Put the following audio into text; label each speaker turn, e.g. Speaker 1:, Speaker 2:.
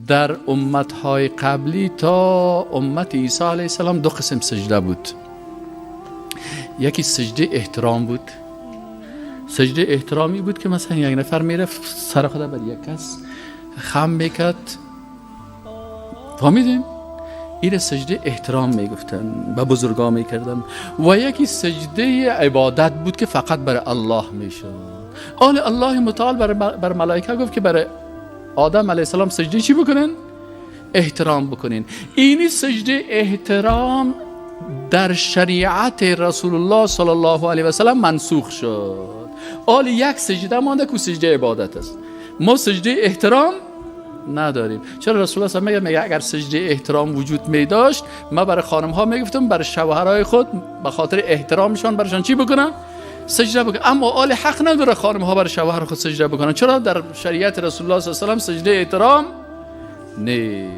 Speaker 1: در امتهای قبلی تا امت عیسی علیه السلام دو قسم سجده بود. یکی سجده احترام بود. سجده احترامی بود که مثلا یک نفر میره سر خدا بر یک کس خم میکرد، فهمیدین؟ این سجده احترام میگفتن، به بزرگا میکردن. و یکی سجده عبادت بود که فقط برای الله میشد. الله متعال بر ملائکه گفت که برای آدم علیه السلام سجده چی بکنن؟ احترام بکنین. اینی سجده احترام در شریعت رسول الله صلی الله علیه و سلم منسوخ شد. یک سجده مانده که سجده عبادت است. ما سجده احترام نداریم. چرا رسول الله صلی الله علیه و سلم میگه اگر سجده احترام وجود می داشت، ما برای خانم ها میگفتم برای شوهرای خود به خاطر احترامشان برشان چی بکنن؟ سجده بکنن. اما حق نداره خانم ها برای شوهر خود سجده بکنن. چرا در شریعت رسول الله صلی الله علیه و سلم سجده احترام نه.